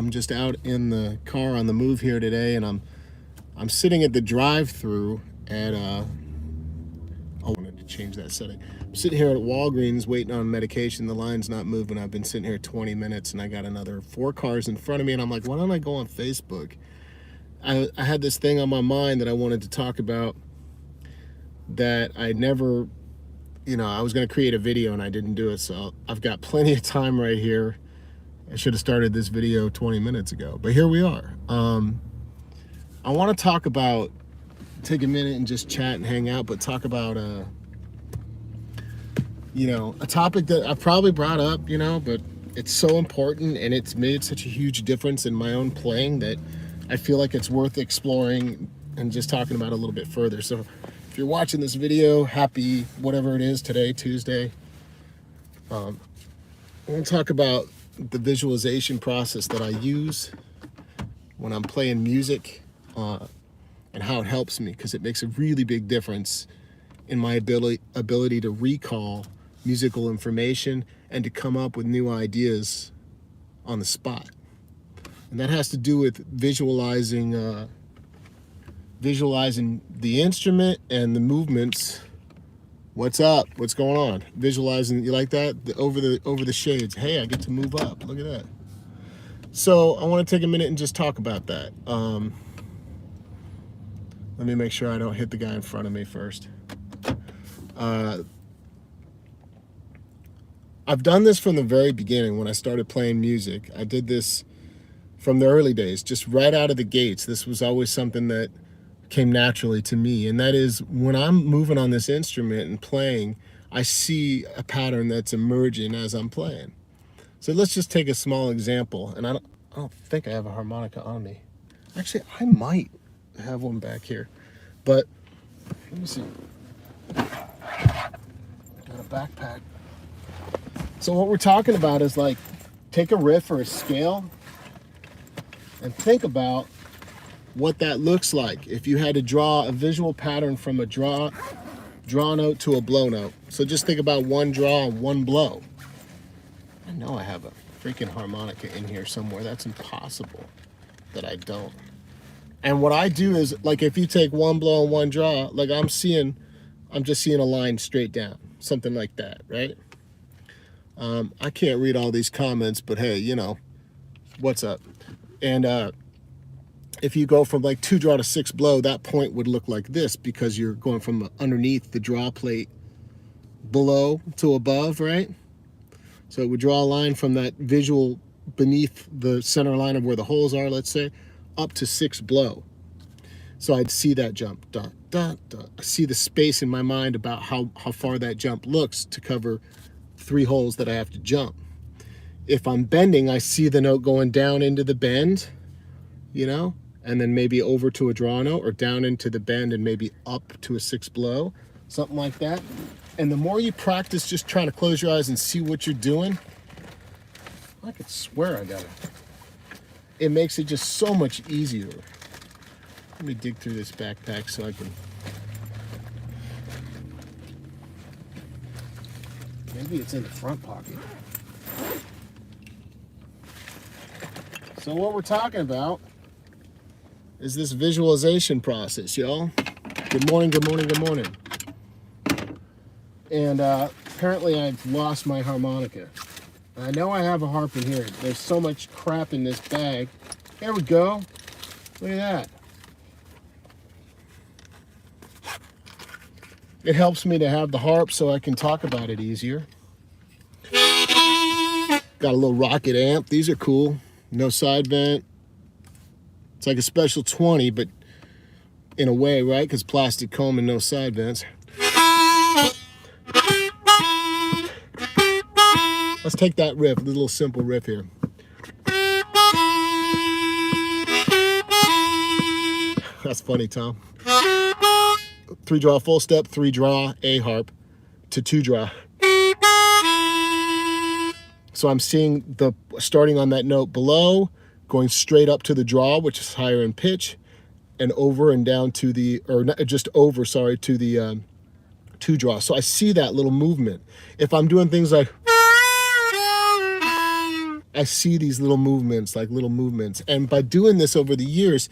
I'm just out in the car on the move here today, and I'm sitting at the drive-through at I wanted to change that setting. I'm sitting here at Walgreens waiting on medication. The line's not moving. I've been sitting here 20 minutes, and I got another 4 cars in front of me, and I'm like, why don't I go on Facebook? I had this thing on my mind that I wanted to talk about that I never, I was going to create a video and I didn't do it. So I've got plenty of time right here. I should have started this video 20 minutes ago, but here we are. I want to talk about, take a minute and just chat and hang out, but talk about, a topic that I probably brought up, but it's so important and it's made such a huge difference in my own playing that I feel like it's worth exploring and just talking about a little bit further. So if you're watching this video, happy whatever it is today, Tuesday, I want to talk about the visualization process that I use when I'm playing music and how it helps me, because it makes a really big difference in my ability to recall musical information and to come up with new ideas on the spot. And that has to do with visualizing the instrument and the movements. What's up? What's going on? Visualizing, you like that? Over the shades. Hey, I get to move up. Look at that. So I want to take a minute and just talk about that. Let me make sure I don't hit the guy in front of me first. I've done this from the very beginning when I started playing music. I did this from the early days, just right out of the gates. This was always something that came naturally to me, and that is when I'm moving on this instrument and playing, I see a pattern that's emerging as I'm playing. So let's just take a small example, and I don't think I have a harmonica on me. Actually, I might have one back here, but let me see. Got a backpack. So what we're talking about is, like, take a riff or a scale and think about what that looks like if you had to draw a visual pattern from a draw note to a blow note. So just think about one draw and one blow. I know I have a freaking harmonica in here somewhere. That's impossible that I don't. And what I do is, like, if you take one blow and one draw, like I'm just seeing a line straight down, something like that, right? I can't read all these comments, but hey, what's up? And if you go from like 2 draw to 6 blow, that point would look like this, because you're going from underneath the draw plate below to above, right? So it would draw a line from that visual beneath the center line of where the holes are, let's say, up to 6 blow. So I'd see that jump, dot, dot, dot. I see the space in my mind about how far that jump looks to cover 3 holes that I have to jump. If I'm bending, I see the note going down into the bend, and then maybe over to a draw note, or down into the bend and maybe up to a 6 blow, something like that. And the more you practice just trying to close your eyes and see what you're doing, I could swear I got it. It makes it just so much easier. Let me dig through this backpack so I can... Maybe it's in the front pocket. So what we're talking about is this visualization process, y'all. Good morning, good morning, good morning. And apparently I've lost my harmonica. I know I have a harp in here. There's so much crap in this bag. There we go. Look at that. It helps me to have the harp so I can talk about it easier. Got a little rocket amp. These are cool. No side vent. It's like a special 20, but in a way, right? Because plastic comb and no side vents. Let's take that riff, a little simple riff here. That's funny, Tom. 3 draw full step, 3 draw A harp to 2 draw. So I'm seeing starting on that note below, going straight up to the draw, which is higher in pitch, and over and down to the, or not, just over, sorry, to the 2 draw. So I see that little movement. If I'm doing things like, I see these little movements, like little movements. And by doing this over the years,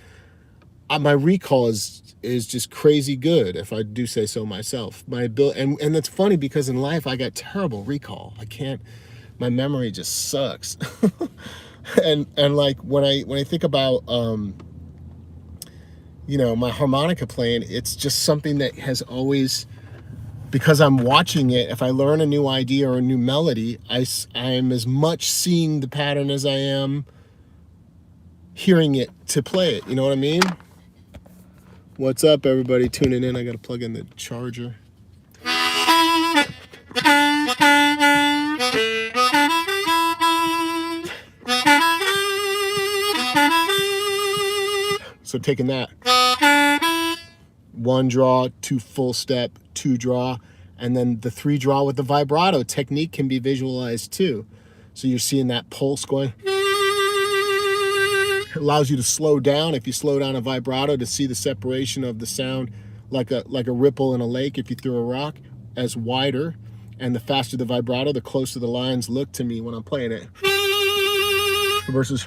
my recall is just crazy good, if I do say so myself. My ability, and it's funny because in life I got terrible recall. I can't, my memory just sucks. and like when I think about my harmonica playing, it's just something that has always, because I'm watching it, if I learn a new idea or a new melody, I'm as much seeing the pattern as I am hearing it to play it. You know what I mean? What's up, everybody tuning in? I got to plug in the charger. So taking that, one draw, two full step, two draw, and then the three draw with the vibrato technique can be visualized too. So you're seeing that pulse going. It allows you to slow down, if you slow down a vibrato, to see the separation of the sound like a ripple in a lake if you threw a rock, as wider. And the faster the vibrato, the closer the lines look to me when I'm playing it. Versus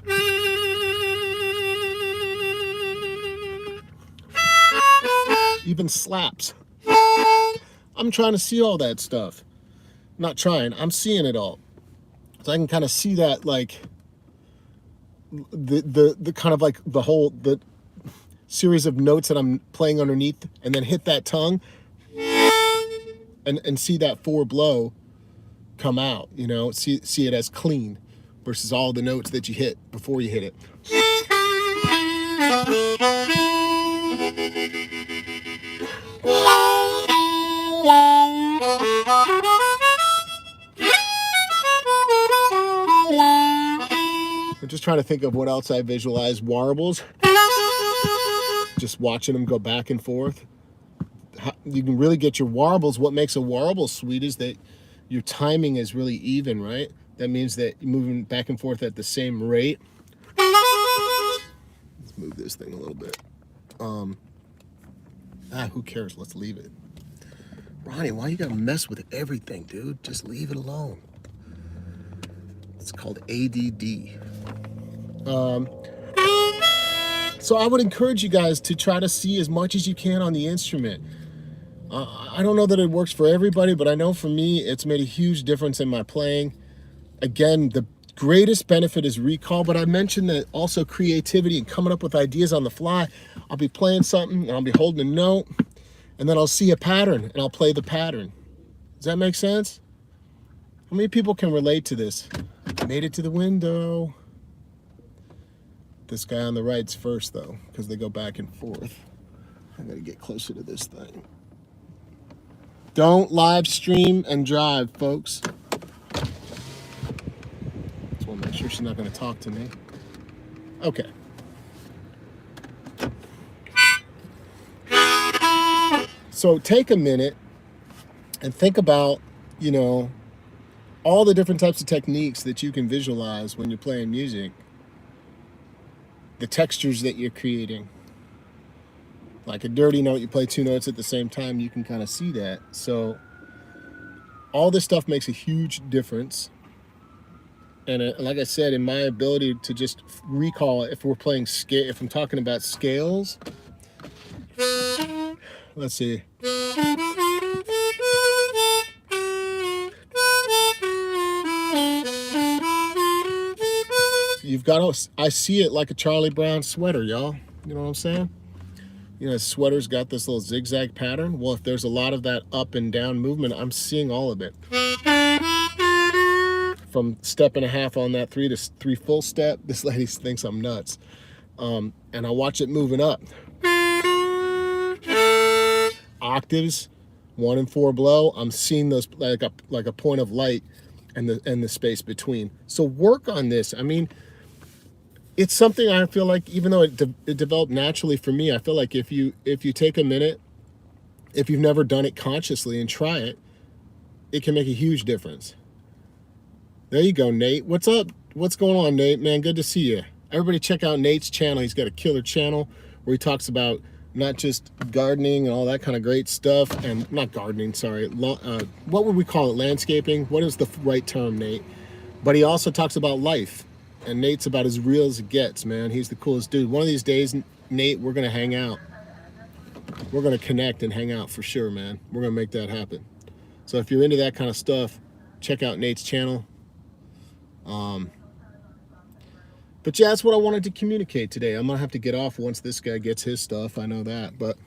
even slaps. I'm trying to see all that stuff. Not trying, I'm seeing it all. So I can kind of see that, like the kind of like the series of notes that I'm playing underneath, and then hit that tongue and see that four blow come out, see it as clean versus all the notes that you hit before you hit it. I'm just trying to think of what else I visualize. Warbles. Just watching them go back and forth. You can really get your warbles. What makes a warble sweet is that your timing is really even, right? That means that you're moving back and forth at the same rate. Let's move this thing a little bit. Who cares? Let's leave it. Ronnie, why you gotta mess with everything, dude? Just leave it alone. It's called ADD. So I would encourage you guys to try to see as much as you can on the instrument. I don't know that it works for everybody, but I know for me, it's made a huge difference in my playing. Again, the greatest benefit is recall, but I mentioned that also creativity and coming up with ideas on the fly. I'll be playing something and I'll be holding a note, and then I'll see a pattern and I'll play the pattern. Does that make sense? How many people can relate to this? Made it to the window. This guy on the right's first though, because they go back and forth. I gotta get closer to this thing. Don't live stream and drive, folks. Just want to make sure she's not going to talk to me. Okay. So take a minute and think about, all the different types of techniques that you can visualize when you're playing music. The textures that you're creating. Like a dirty note, you play two notes at the same time, you can kind of see that. So all this stuff makes a huge difference. And like I said, in my ability to just recall, if we're playing scale, if I'm talking about scales, let's see. I see it like a Charlie Brown sweater, y'all. You know what I'm saying? Sweater's got this little zigzag pattern. Well, if there's a lot of that up and down movement, I'm seeing all of it. From step and a half on that 3 to 3 full step, this lady thinks I'm nuts. And I watch it moving up. Octaves, 1 and 4 blow, I'm seeing those like a point of light and the space between. So work on this. I mean, it's something I feel like, even though it developed naturally for me, I feel like if you take a minute, if you've never done it consciously and try it, it can make a huge difference. There you go, Nate. What's up? What's going on, Nate? Man, good to see you. Everybody check out Nate's channel. He's got a killer channel where he talks about not just gardening and all that kind of great stuff, and not gardening, sorry. What would we call it? Landscaping? What is the right term, Nate? But he also talks about life. And Nate's about as real as it gets, man. He's the coolest dude. One of these days, Nate, we're going to hang out. We're going to connect and hang out for sure, man. We're going to make that happen. So if you're into that kind of stuff, check out Nate's channel. But yeah, that's what I wanted to communicate today. I'm going to have to get off once this guy gets his stuff. I know that, but...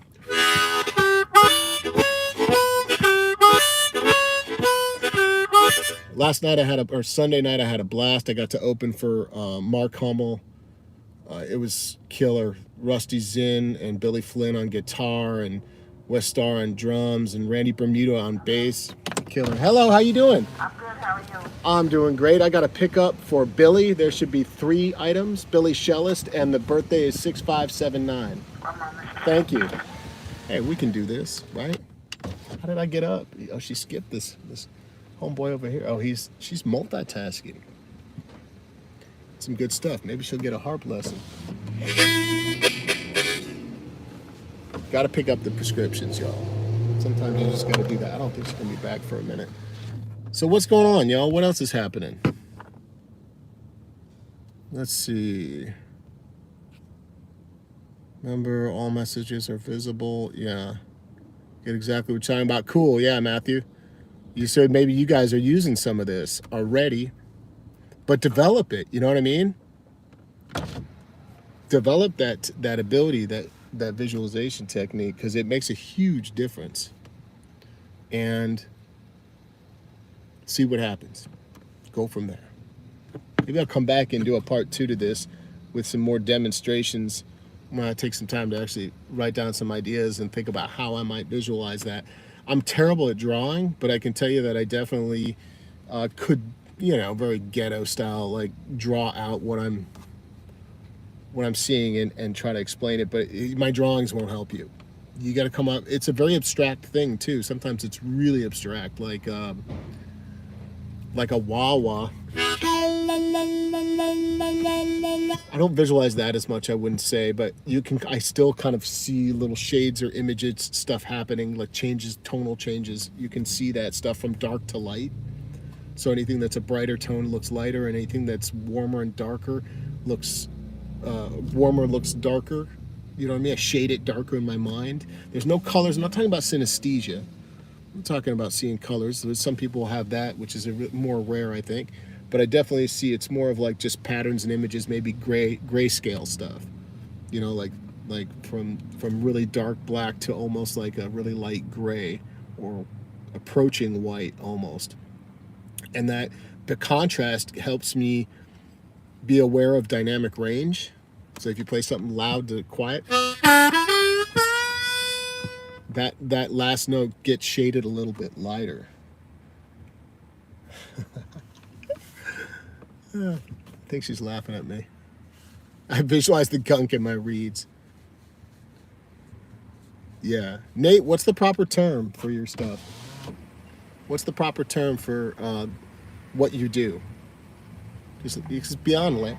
Last night Sunday night I had a blast. I got to open for Mark Hummel. It was killer. Rusty Zinn and Billy Flynn on guitar, and West Star on drums, and Randy Bermuda on bass. Killer. Hello, how you doing? I'm good, how are you? I'm doing great. I got a pickup for Billy. There should be 3 items. Billy Shellist, and the birthday is 6579. 1 moment. Thank you. Hey, we can do this, right? How did I get up? Oh, she skipped this homeboy over here. Oh, she's multitasking. Some good stuff. Maybe she'll get a harp lesson. Got to pick up the prescriptions, y'all. Sometimes you just got to do that. I don't think she's going to be back for a minute. So what's going on, y'all? What else is happening? Let's see. Remember, all messages are visible. Yeah. Get exactly what you're talking about. Cool. Yeah, Matthew. You said maybe you guys are using some of this already, but develop it. You know what I mean? Develop that ability, that visualization technique, because it makes a huge difference. And see what happens. Go from there. Maybe I'll come back and do a part 2 to this with some more demonstrations when I take some time to actually write down some ideas and think about how I might visualize that. I'm terrible at drawing, but I can tell you that I definitely could, very ghetto style, like draw out what I'm seeing and try to explain it. But my drawings won't help you. You got to come up. It's a very abstract thing too. Sometimes it's really abstract, like a wah-wah. I don't visualize that as much, I wouldn't say, but I still kind of see little shades or images, stuff happening, like changes, tonal changes. You can see that stuff from dark to light. So anything that's a brighter tone looks lighter, and anything that's warmer and darker looks darker. You know what I mean? I shade it darker in my mind. There's no colors. I'm not talking about synesthesia. I'm talking about seeing colors. Some people have that, which is more rare, I think. But I definitely see it's more of like just patterns and images, maybe grayscale stuff. Like from really dark black to almost like a really light gray or approaching white almost. And that the contrast helps me be aware of dynamic range. So if you play something loud to quiet, that last note gets shaded a little bit lighter. I think she's laughing at me. I visualize the gunk in my reeds. Yeah. Nate, what's the proper term for your stuff? What's the proper term for what you do? Just beyond it.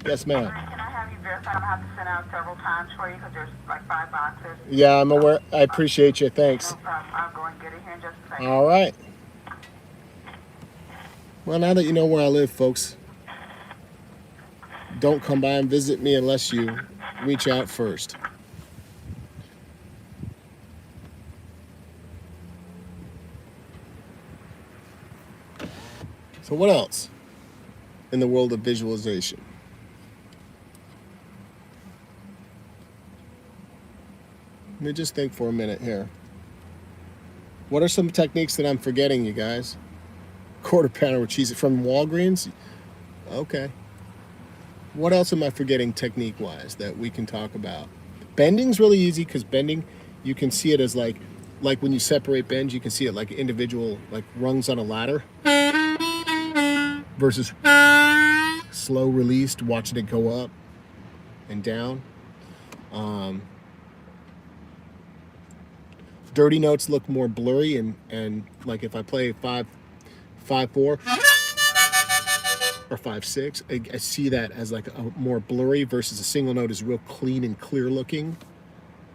Yes, ma'am. Can I have you verify? I'm going to have to send out several times for you because there's like 5 boxes. Yeah, I'm aware. I appreciate you. Thanks. No problem. I'll go and get it here in just a second. All right. Well, now that you know where I live, folks, don't come by and visit me unless you reach out first. So what else in the world of visualization? Let me just think for a minute here. What are some techniques that I'm forgetting, you guys? Quarter pounder with cheese from Walgreens? Okay. What else am I forgetting technique-wise that we can talk about? Bending's really easy because bending, you can see it as like when you separate bends, you can see it like individual, like rungs on a ladder versus slow released, watching it go up and down. Dirty notes look more blurry and like if I play 5-4 or 5-6, I see that as like a more blurry versus a single note is real clean and clear looking.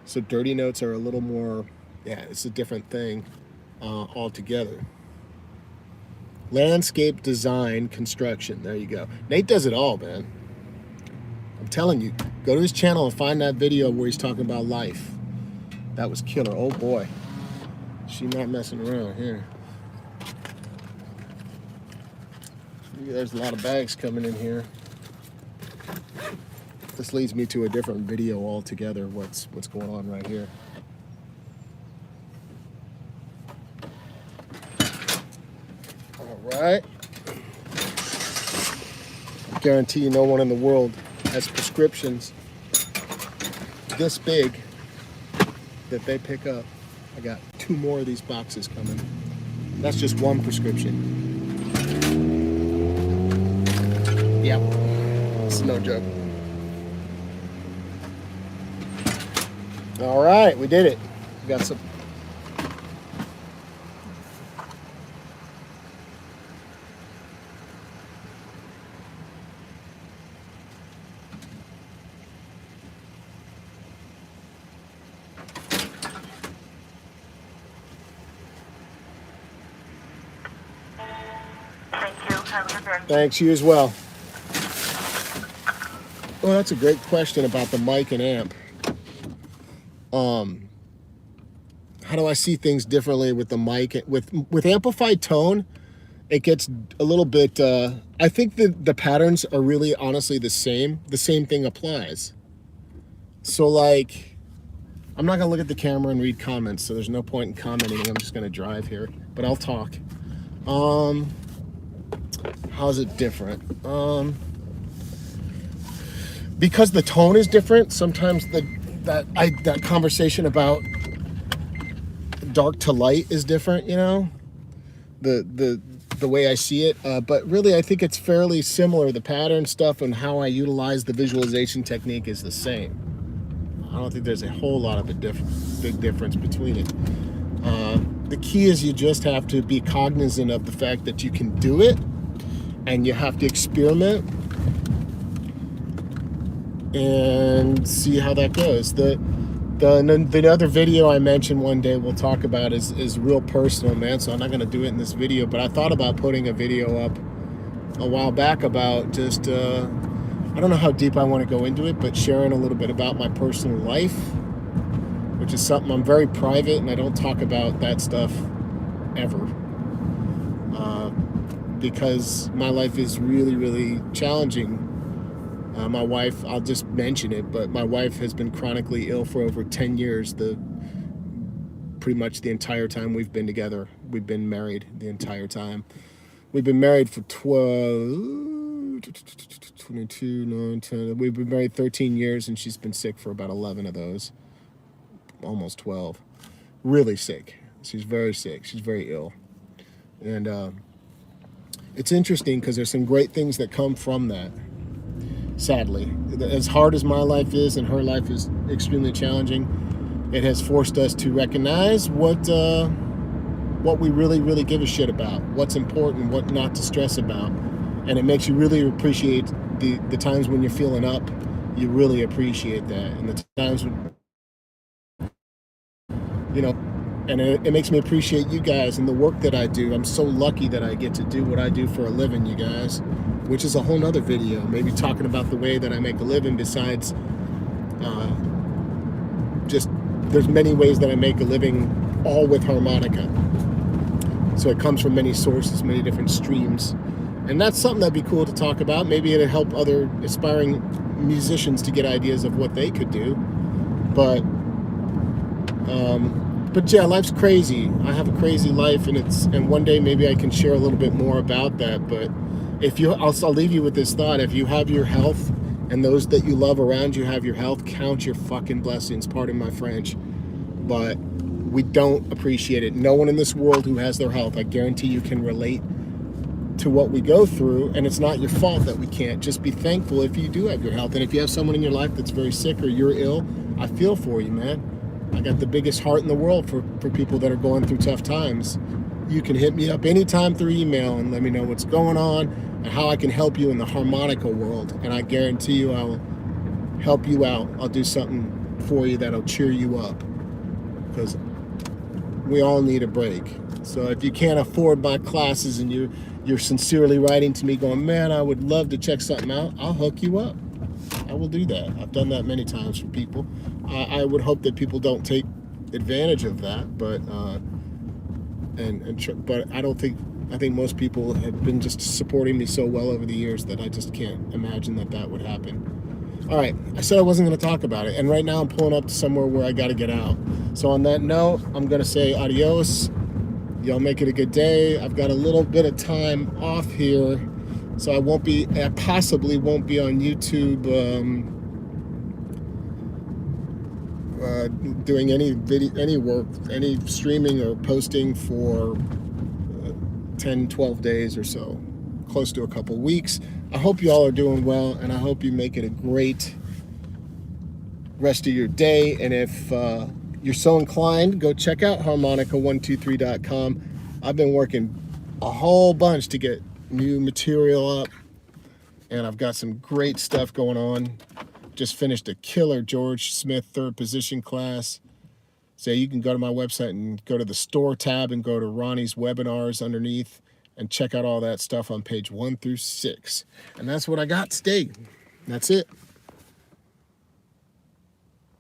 So dirty notes are a little more, yeah, it's a different thing altogether. Landscape design, construction. There you go. Nate does it all, man. I'm telling you, go to his channel and find that video where he's talking about life. That was killer. Oh boy. She not messing around here. There's a lot of bags coming in here. This leads me to a different video altogether. What's going on right here? All right. I guarantee you no one in the world has prescriptions this big that they pick up. I got 2 more of these boxes coming. That's just one prescription. Yep, it's no joke. All right, we did it. We got some. Thank you. Have a good day. Thanks, you as well. Oh, that's a great question about the mic and amp. How do I see things differently with the mic? With amplified tone, it gets a little bit, I think the patterns are really honestly the same. The same thing applies. So like, I'm not gonna look at the camera and read comments, so there's no point in commenting. I'm just gonna drive here, but I'll talk. How's it different? Because the tone is different, sometimes that conversation about dark to light is different, you know, the way I see it. But really, I think it's fairly similar. The pattern stuff and how I utilize the visualization technique is the same. I don't think there's a whole lot of a big difference between it. The key is you just have to be cognizant of the fact that you can do it, and you have to experiment and see how that goes. The other video I mentioned one day we'll talk about is real personal, man, so I'm not going to do it in this video, but I thought about putting a video up a while back about just, I don't know how deep I want to go into it, but sharing a little bit about my personal life, which is something I'm very private, and I don't talk about that stuff ever. Because my life is really, really challenging. My wife, I'll just mention it, but my wife has been chronically ill for over 10 years. Pretty much the entire time we've been together. We've been married the entire time. We've been married for 22, 9, 10. We've been married 13 years, and she's been sick for about 11 of those. Almost 12. Really sick. She's very sick. She's very ill. And it's interesting because there's some great things that come from that. Sadly, as hard as my life is and her life is extremely challenging, it has forced us to recognize what we really, really give a shit about, what's important, what not to stress about. And it makes you really appreciate the times when you're feeling up. You really appreciate that. And the times when, you know, and it makes me appreciate you guys and the work that I do. I'm so lucky that I get to do what I do for a living, you guys, which is a whole nother video, maybe talking about the way that I make a living besides just, there's many ways that I make a living, all with harmonica. So it comes from many sources, many different streams. And that's something that'd be cool to talk about. Maybe it'd help other aspiring musicians to get ideas of what they could do. But yeah, life's crazy. I have a crazy life, and one day maybe I can share a little bit more about that. But I'll leave you with this thought. If you have your health and those that you love around you have your health, count your fucking blessings, pardon my French. But we don't appreciate it. No one in this world who has their health, I guarantee you, can relate to what we go through, and it's not your fault that we can't. Just be thankful if you do have your health. And if you have someone in your life that's very sick or you're ill, I feel for you, man. I got the biggest heart in the world for people that are going through tough times. You can hit me up anytime through email and let me know what's going on and how I can help you in the harmonica world. And I guarantee you I will help you out. I'll do something for you that'll cheer you up, because we all need a break. So if you can't afford my classes and you're sincerely writing to me going, man, I would love to check something out, I'll hook you up. I will do that. I've done that many times for people. I would hope that people don't take advantage of that, but but I don't think, I think most people have been just supporting me so well over the years that I just can't imagine that that would happen. All right, I said I wasn't going to talk about it, and right now I'm pulling up to somewhere where I got to get out. So on that note, I'm going to say adios. Y'all make it a good day. I've got a little bit of time off here, so I possibly won't be on YouTube doing any work, any streaming or posting for 10, 12 days or so, close to a couple weeks. I hope you all are doing well, and I hope you make it a great rest of your day. And if you're so inclined, go check out harmonica123.com. I've been working a whole bunch to get new material up, and I've got some great stuff going on. Just finished a killer George Smith third position class. So you can go to my website and go to the store tab and go to Ronnie's webinars underneath and check out all that stuff on page 1 through 6. And that's what I got today. That's it.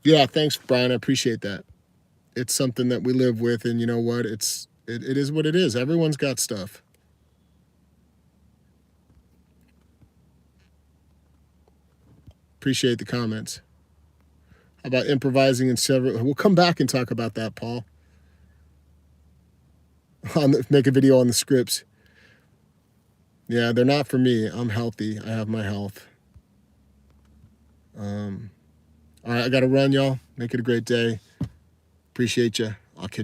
Yeah, thanks, Brian. I appreciate that. It's something that we live with, and you know what? It is what it is. Everyone's got stuff. Appreciate the comments. How about improvising in several? We'll come back and talk about that, Paul. Make a video on the scripts. Yeah, they're not for me. I'm healthy. I have my health. All right, I got to run, y'all. Make it a great day. Appreciate you. I'll catch you.